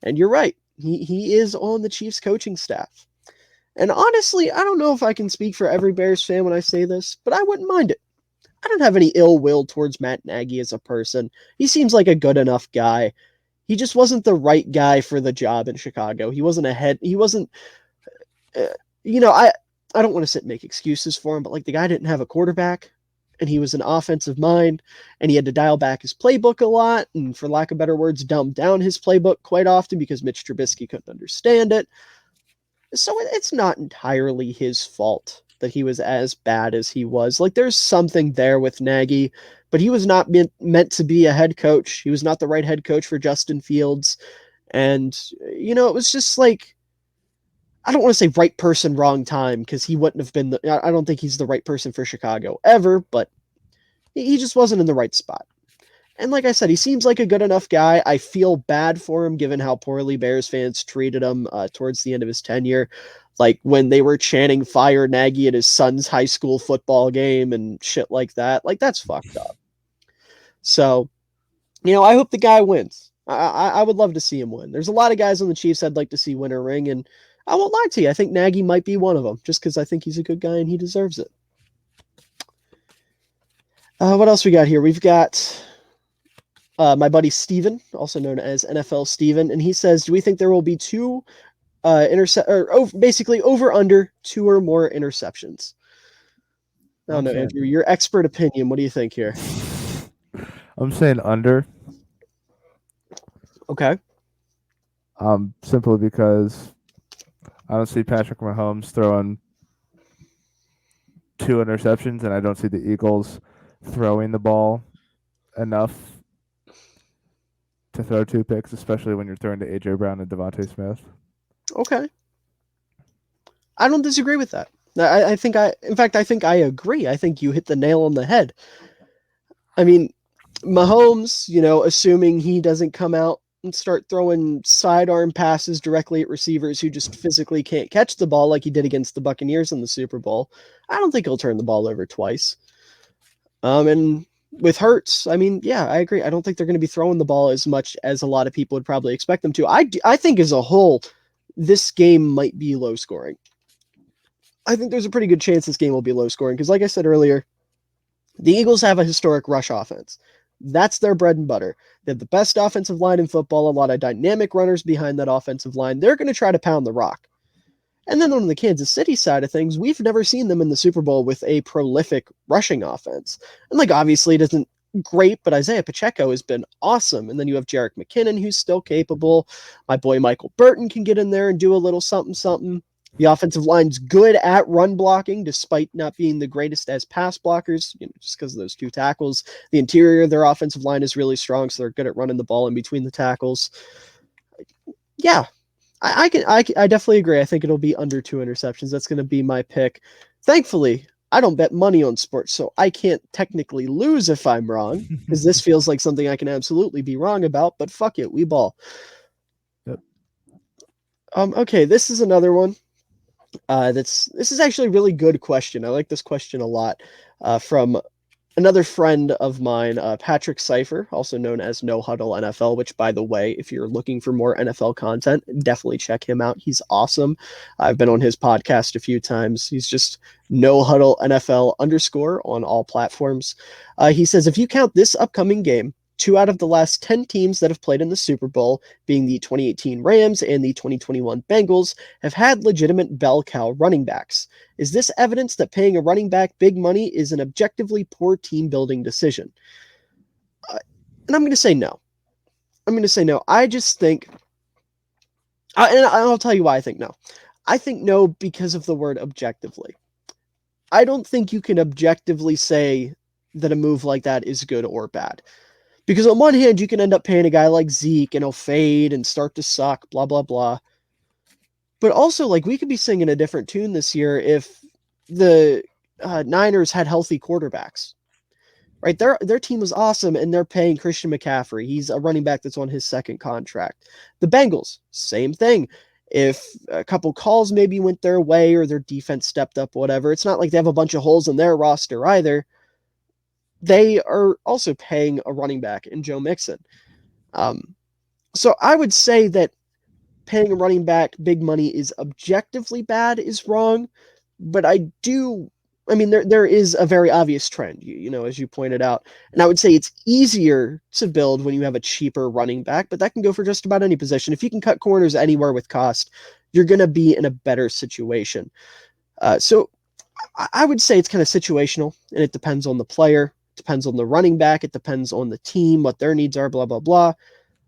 And you're right. He is on the Chiefs coaching staff. And honestly, I don't know if I can speak for every Bears fan when I say this, but I wouldn't mind it. I don't have any ill will towards Matt Nagy as a person. He seems like a good enough guy. He just wasn't the right guy for the job in Chicago. He wasn't he wasn't, I don't want to sit and make excuses for him, but like the guy didn't have a quarterback and he was an offensive mind and he had to dial back his playbook a lot. And for lack of better words, dumb down his playbook quite often because Mitch Trubisky couldn't understand it. So it's not entirely his fault that he was as bad as he was. Like there's something there with Nagy, but he was not meant to be a head coach. He was not the right head coach for Justin Fields. And, it was just like, I don't want to say right person, wrong time, because he wouldn't have been I don't think he's the right person for Chicago ever, but he just wasn't in the right spot. And like I said, he seems like a good enough guy. I feel bad for him given how poorly Bears fans treated him towards the end of his tenure. Like when they were chanting fire Nagy at his son's high school football game and shit like that. Like that's fucked up. So, I hope the guy wins. I would love to see him win. There's a lot of guys on the Chiefs I'd like to see win a ring, and I won't lie to you. I think Nagy might be one of them, just because I think he's a good guy and he deserves it. What else we got here? We've got my buddy Steven, also known as NFL Steven, and he says, do we think there will be two basically over under 2 or more interceptions? I don't know, Andrew, your expert opinion. What do you think here? I'm saying under. Okay. Simply because I don't see Patrick Mahomes throwing 2 interceptions, and I don't see the Eagles throwing the ball enough to throw 2 picks, especially when you're throwing to A.J. Brown and Devontae Smith. Okay. I don't disagree with that. I think I agree. I think you hit the nail on the head. I mean, Mahomes, assuming he doesn't come out and start throwing sidearm passes directly at receivers who just physically can't catch the ball like he did against the Buccaneers in the Super Bowl, I don't think he'll turn the ball over twice. And with Hurts, I mean, yeah, I agree. I don't think they're going to be throwing the ball as much as a lot of people would probably expect them to. I think as a whole, this game might be low scoring. I think there's a pretty good chance this game will be low scoring because, like I said earlier, the Eagles have a historic rush offense. That's their bread and butter. They have the best offensive line in football, a lot of dynamic runners behind that offensive line. They're going to try to pound the rock. And then on the Kansas City side of things, we've never seen them in the Super Bowl with a prolific rushing offense. And obviously it isn't great, but Isaiah Pacheco has been awesome. And then you have Jerick McKinnon, who's still capable. My boy Michael Burton can get in there and do a little something. The offensive line's good at run blocking, despite not being the greatest as pass blockers, just because of those 2 tackles. The interior of their offensive line is really strong, so they're good at running the ball in between the tackles. Yeah, I definitely agree. I think it'll be under 2 interceptions. That's going to be my pick. Thankfully, I don't bet money on sports, so I can't technically lose if I'm wrong, because this feels like something I can absolutely be wrong about. But fuck it, we ball. Yep. Okay, this is another one. This is actually a really good question. I like this question a lot. From another friend of mine, Patrick Cipher, also known as No Huddle NFL, which, by the way, if you're looking for more NFL content, definitely check him out. He's awesome. I've been on his podcast a few times. He's just No Huddle NFL _ on all platforms. He says, if you count this upcoming game, 2 out of the last 10 teams that have played in the Super Bowl, being the 2018 Rams and the 2021 Bengals, have had legitimate bell cow running backs. Is this evidence that paying a running back big money is an objectively poor team building decision? And I'm going to say no. I'm going to say no. I just think, and I'll tell you why I think no. I think no because of the word objectively. I don't think you can objectively say that a move like that is good or bad. Because on one hand, you can end up paying a guy like Zeke and he'll fade and start to suck, blah, blah, blah. But also, like, we could be singing a different tune this year if the Niners had healthy quarterbacks, right? Their team was awesome, and they're paying Christian McCaffrey. He's a running back that's on his second contract. The Bengals, same thing. If a couple calls maybe went their way or their defense stepped up, whatever, it's not like they have a bunch of holes in their roster either. They are also paying a running back in Joe Mixon. So I would say that paying a running back big money is objectively bad is wrong, but I mean there is a very obvious trend, as you pointed out. And I would say it's easier to build when you have a cheaper running back, but that can go for just about any position. If you can cut corners anywhere with cost, you're going to be in a better situation. So I would say it's kind of situational, and it depends on the player, depends on the running back, it depends on the team, what their needs are, blah, blah, blah.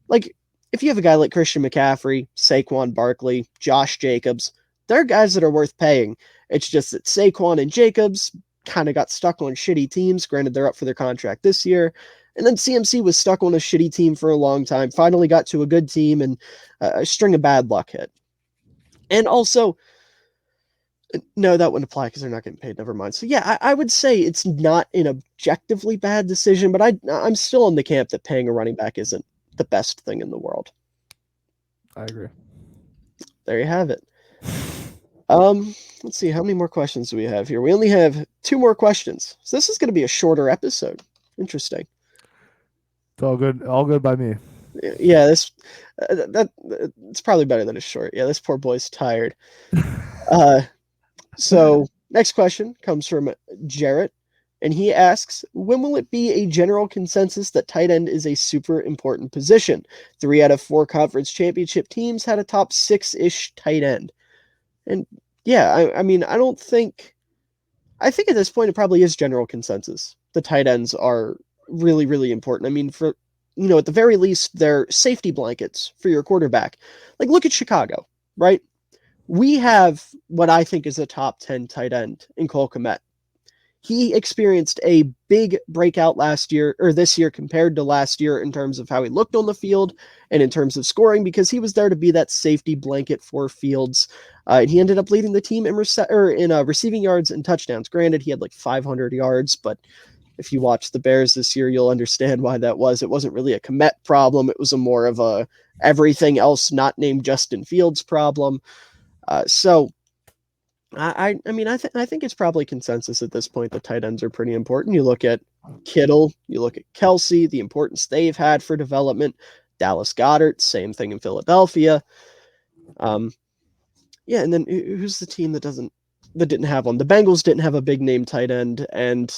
Like, if you have a guy like Christian McCaffrey, Saquon Barkley, Josh Jacobs, they're guys that are worth paying. It's just that Saquon and Jacobs kind of got stuck on shitty teams. Granted, they're up for their contract this year. And then CMC was stuck on a shitty team for a long time, finally got to a good team, and a string of bad luck hit. And also, no, that wouldn't apply because they're not getting paid. Never mind. So yeah, I would say it's not an objectively bad decision, but I'm still in the camp that paying a running back isn't the best thing in the world. I agree. There you have it. Let's see, how many more questions do we have here? We only have 2 more questions, so this is going to be a shorter episode. Interesting. It's all good. All good by me. Yeah, this it's probably better that it's short. Yeah, this poor boy's tired. So next question comes from Jarrett, and he asks, when will it be a general consensus that tight end is a super important position? 3 out of 4 conference championship teams had a top 6-ish tight end. And yeah, I mean, I think at this point it probably is general consensus. The tight ends are really, really important. I mean, for, at the very least, they're safety blankets for your quarterback. Like, look at Chicago, right? We have what I think is a top 10 tight end in Cole Kmet. He experienced a big breakout this year compared to last year in terms of how he looked on the field and in terms of scoring, because he was there to be that safety blanket for Fields. And he ended up leading the team in receiving yards and touchdowns. Granted, he had like 500 yards, but if you watch the Bears this year, you'll understand why that was. It wasn't really a Kmet problem. It was a more of a everything else not named Justin Fields problem. So I mean, I think it's probably consensus at this point that tight ends are pretty important. You look at Kittle, you look at Kelsey, the importance they've had for development. Dallas Goedert, same thing in Philadelphia. Yeah, and then who's the team that didn't have one? The Bengals didn't have a big name tight end, and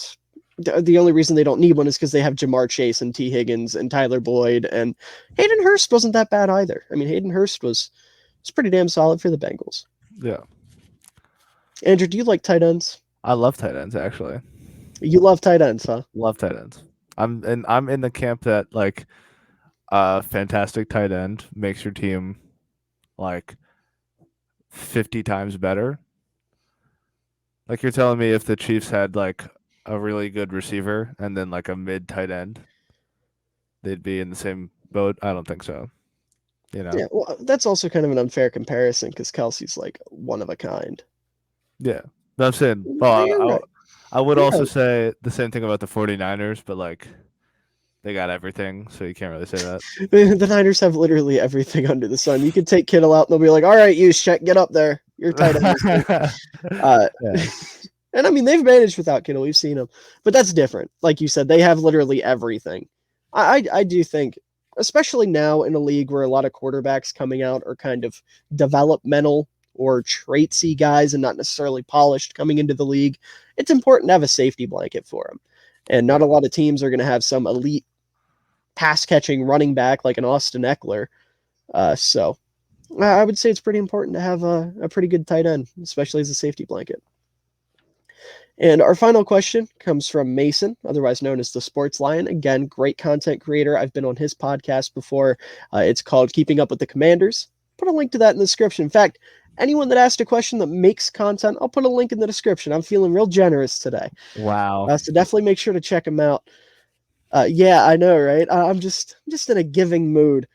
the only reason they don't need one is because they have Jamar Chase and T. Higgins and Tyler Boyd, and Hayden Hurst wasn't that bad either. I mean, Hayden Hurst was pretty damn solid for the Bengals. Yeah. Andrew, do you like tight ends? I love tight ends, actually. You love tight ends, huh? Love tight ends. I'm in the camp that, like, fantastic tight end makes your team like 50 times better. Like, you're telling me if the Chiefs had like a really good receiver and then like a mid tight end, they'd be in the same boat? I don't think so. You know? Yeah, well, that's also kind of an unfair comparison because Kelsey's like one of a kind. Yeah. But I'm saying, Yeah, well, you're right. I would You're also right. say the same thing about the 49ers, but like they got everything, so you can't really say that. The Niners have literally everything under the sun. You could take Kittle out, and they'll be like, "All right, you check, get up there. You're tight end this week." Uh, Yeah. and I mean, they've managed without Kittle. We've seen them, but that's different. Like you said, they have literally everything. I do think, especially now in a league where a lot of quarterbacks coming out are kind of developmental or traitsy guys and not necessarily polished coming into the league, it's important to have a safety blanket for them. And not a Yeah. lot of teams are going to have some elite pass catching running back like an Austin Eckler. So I would say it's pretty important to have a pretty good tight end, especially as a safety blanket. And our final question comes from Mason, otherwise known as the Sports Lion. Again, great content creator. I've been on his podcast before. It's called Keeping Up with the Commanders. Put a link to that in the description. In fact, anyone that asked a question that makes content, I'll put a link in the description. I'm feeling real generous today. Wow. So definitely make sure to check him out. Yeah, I know, right? I'm just in a giving mood.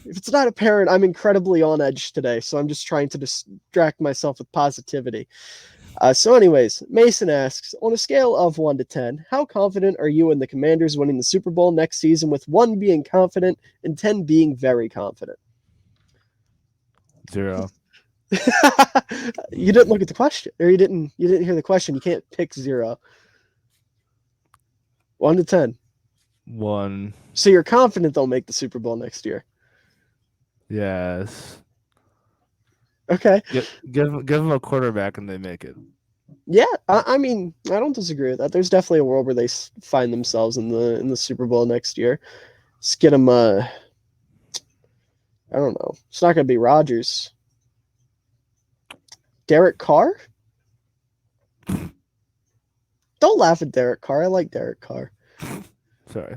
If it's not apparent, I'm incredibly on edge today, so I'm just trying to distract myself with positivity. So, anyways, Mason asks, on a scale of 1 to 10, how confident are you in the Commanders winning the Super Bowl next season, with 1 being confident and 10 being very confident? 0. You didn't look at the question, or you didn't hear the question. You can't pick 0. 1 to 10. 1. So you're confident they'll make the Super Bowl next year. Yes. Okay. Give them a quarterback and they make it. Yeah, I mean, I don't disagree with that. There's definitely a world where they find themselves in the Super Bowl next year. Let's get them. I don't know. It's not going to be Rodgers. Derek Carr. Don't laugh at Derek Carr. I like Derek Carr. Sorry.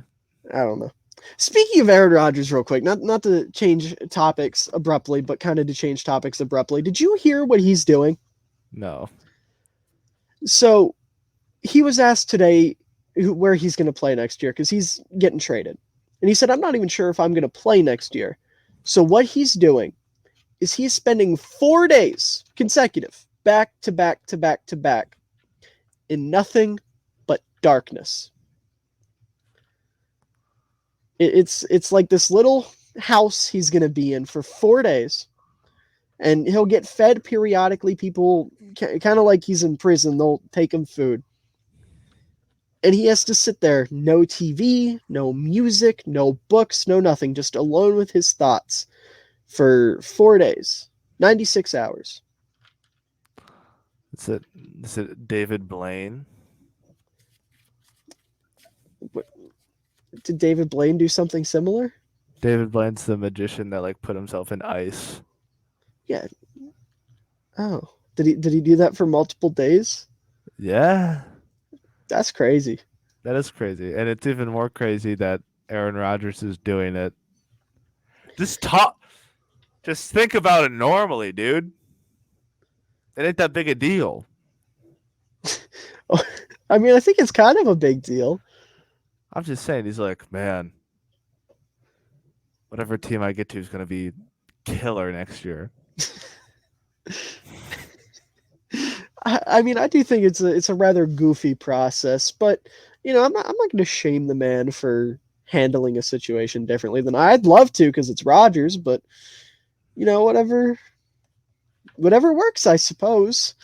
I don't know. Speaking of Aaron Rodgers, real quick, not to change topics abruptly, but kind of to change topics abruptly. Did you hear what he's doing? No. So he was asked today where he's going to play next year because he's getting traded. And he said, I'm not even sure if I'm going to play next year. So what he's doing is he's spending 4 days consecutive, back to back to back to back, in nothing but darkness. It's like this little house he's going to be in for 4 days. And he'll get fed periodically. People, kind of like he's in prison, they'll take him food. And he has to sit there, no TV, no music, no books, no nothing, just alone with his thoughts for 4 days, 96 hours. Is it David Blaine? Did David Blaine do something similar? David Blaine's the magician that like put himself in ice. Yeah. Oh, did he do that for multiple days? Yeah. That's crazy. That is crazy. And it's even more crazy that Aaron Rodgers is doing it. Just think about it normally, dude. It ain't that big a deal. I mean, I think it's kind of a big deal. I'm just saying, he's like, man, whatever team I get to is going to be killer next year. I mean, I do think it's a rather goofy process, but I'm not going to shame the man for handling a situation differently than I'd love to because it's Rodgers, but whatever works, I suppose.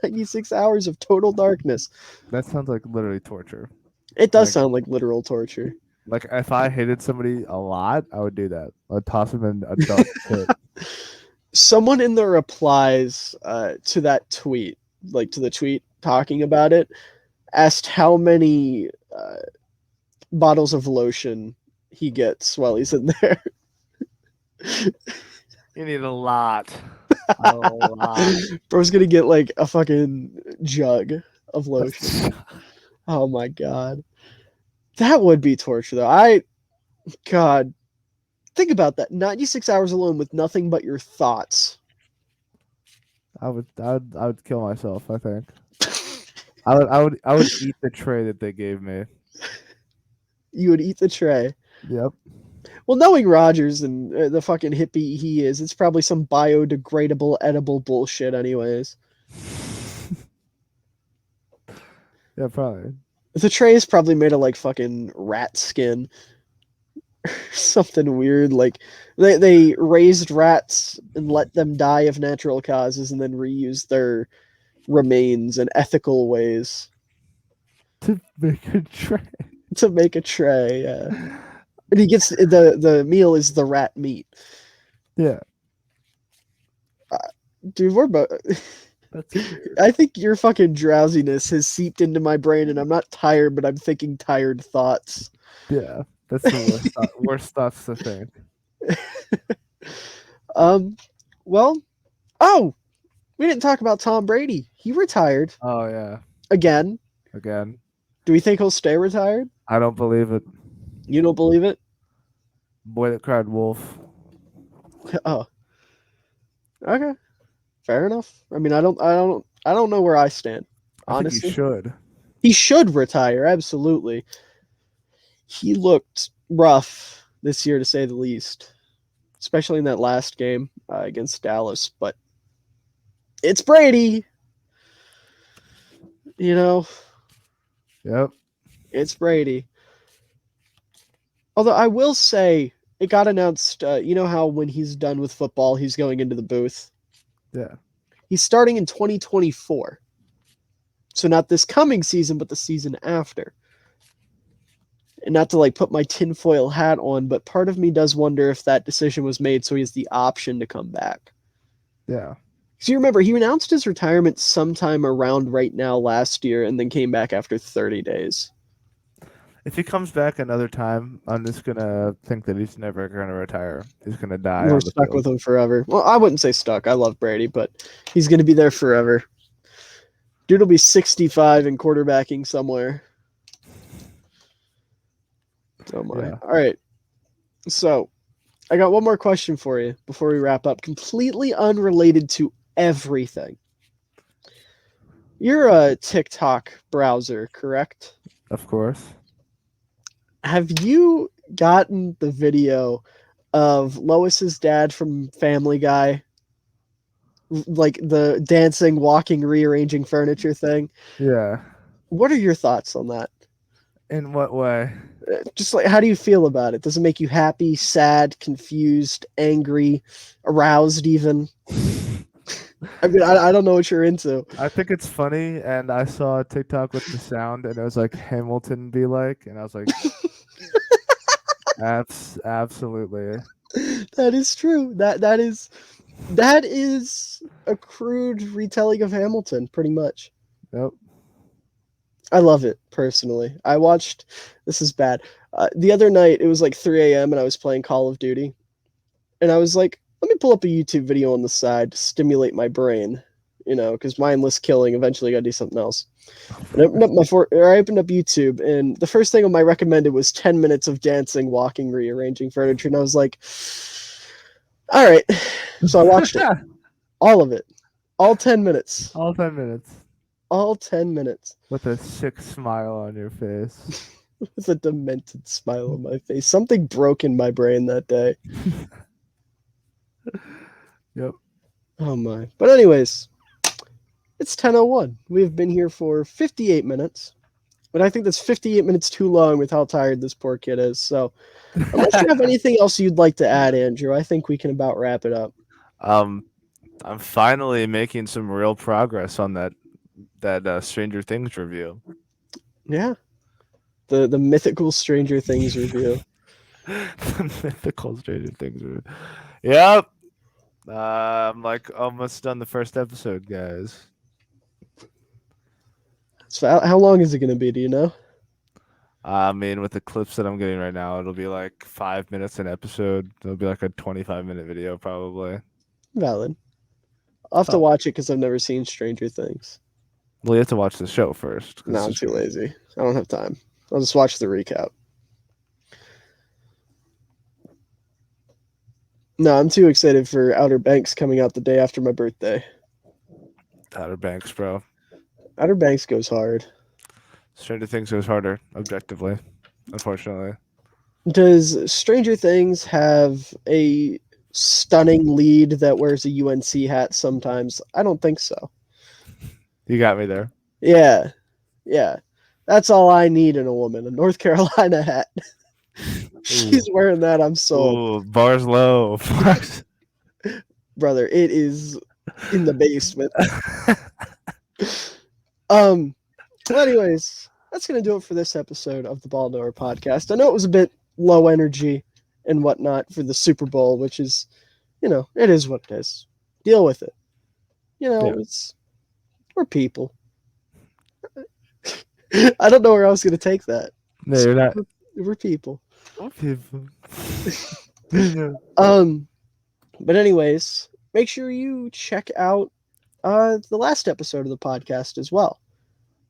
96 hours of total darkness. That sounds like literally torture. It does Like- sound like literal torture. Like if I hated somebody a lot, I would do that. I'd toss them in a dark pit. Someone in the replies to that tweet, like to the tweet talking about it, asked how many bottles of lotion he gets while he's in there. You need a lot. A lot. Bro's gonna get like a fucking jug of lotion. Oh my god. That would be torture though. God, think about that. 96 hours alone with nothing but your thoughts. I would kill myself, I think. I would eat the tray that they gave me. You would eat the tray. Yep. Well, knowing Rogers and the fucking hippie he is, it's probably some biodegradable, edible bullshit, anyways. Yeah, probably. The tray is probably made of like fucking rat skin. Something weird. Like they raised rats and let them die of natural causes and then reused their remains in ethical ways To make a tray. to make a tray. Yeah. And he gets the meal is the rat meat. Yeah, Dude, we're both. that's weird. I think your fucking drowsiness has seeped into my brain, and I'm not tired, but I'm thinking tired thoughts. Yeah, that's the worst thoughts to think. Um, well, oh, we didn't talk about Tom Brady. He retired Oh yeah, again. again. Do we think he'll stay retired? I don't believe it. You don't believe it? Boy that cried wolf. Oh, okay, fair enough. I mean, I don't know where I stand. I think he Honestly, should. he should retire. Absolutely. He looked rough this year, to say the least, especially in that last game against Dallas. But it's Brady. You know, Yep. it's Brady. Although I will say, it got announced. You know how when he's done with football, he's going into the booth. Yeah. He's starting in 2024. So not this coming season, but the season after. And not to like put my tinfoil hat on, but part of me does wonder if that decision was made so he has the option to come back. Yeah. Because you remember, he announced his retirement sometime around right now last year and then came back after 30 days. If he comes back another time, I'm just gonna think that he's never gonna retire. He's gonna die We're on the stuck field. with him forever. Well, I wouldn't say stuck. I love Brady, but he's going to be there forever. Dude will be 65 and quarterbacking somewhere. Oh my. Yeah. All right. So, I got one more question for you before we wrap up. Completely unrelated to everything. You're a TikTok browser, correct? Of course. Have you gotten the video of Lois's dad from Family Guy? Like the dancing, walking, rearranging furniture thing? Yeah. What are your thoughts on that? In what way? Just like, how do you feel about it? Does it make you happy, sad, confused, angry, aroused, even? I mean, I don't know what you're into. I think it's funny, and I saw a TikTok with the sound, and it was like Hamilton be like, and I was like, absolutely. That is true. That is a crude retelling of Hamilton, pretty much. Yep. I love it personally. I watched. This is bad. The other night, it was like 3 a.m. and I was playing Call of Duty, and I was like, let me pull up a YouTube video on the side to stimulate my brain, because mindless killing. Eventually, got to do something else. And I opened up YouTube, and the first thing on my recommended was 10 minutes of dancing, walking, rearranging furniture, and I was like, all right. So I watched it, all of it, all 10 minutes, All 10 minutes all 10 minutes, with a sick smile on your face. with a demented smile on my face. Something broke in my brain that day. Yep. Oh my! But anyways, it's 10:01. We've been here for 58 minutes. But I think that's 58 minutes too long with how tired this poor kid is. So, unless you have anything else you'd like to add, Andrew, I think we can about wrap it up. I'm finally making some real progress on that Stranger Things review. Yeah. The mythical Stranger Things review. The mythical Stranger Things review. Yep. I'm like almost done the first episode, guys. So how long is it going to be? Do you know? I mean, with the clips that I'm getting right now, it'll be like 5 minutes an episode. It'll be like a 25-minute video, probably. Valid. I'll have to watch it because I've never seen Stranger Things. Well, you have to watch the show first. No, I'm too lazy. I don't have time. I'll just watch the recap. No, I'm too excited for Outer Banks coming out the day after my birthday. Outer Banks, bro. Outer Banks goes hard. Stranger Things goes harder, objectively, unfortunately. Does Stranger Things have a stunning lead that wears a UNC hat sometimes? I don't think so. You got me there. Yeah, yeah. That's all I need in a woman, a North Carolina hat. She's wearing that, I'm sold. Ooh, bars low. Brother, it is in the basement. Well, anyways, that's gonna do it for this episode of the Ball Knower podcast. I know it was a bit low energy and whatnot for the Super Bowl, which is, it is what it is. Deal with it. Yeah. We're people. I don't know where I was gonna take that. No, you're not. We're people. People. But anyways, make sure you check out the last episode of the podcast as well.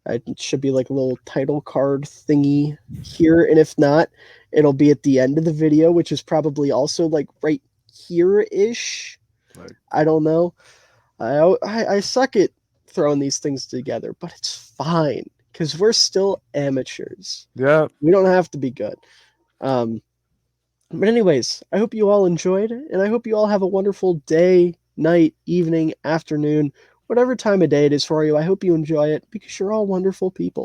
It should be like a little title card thingy here, and if not, it'll be at the end of the video, which is probably also like right here-ish. I don't know. I suck at throwing these things together, but it's fine because we're still amateurs. Yeah. We don't have to be good. But anyways, I hope you all enjoyed, and I hope you all have a wonderful day, night, evening, afternoon, whatever time of day it is for you. I hope you enjoy it because you're all wonderful people.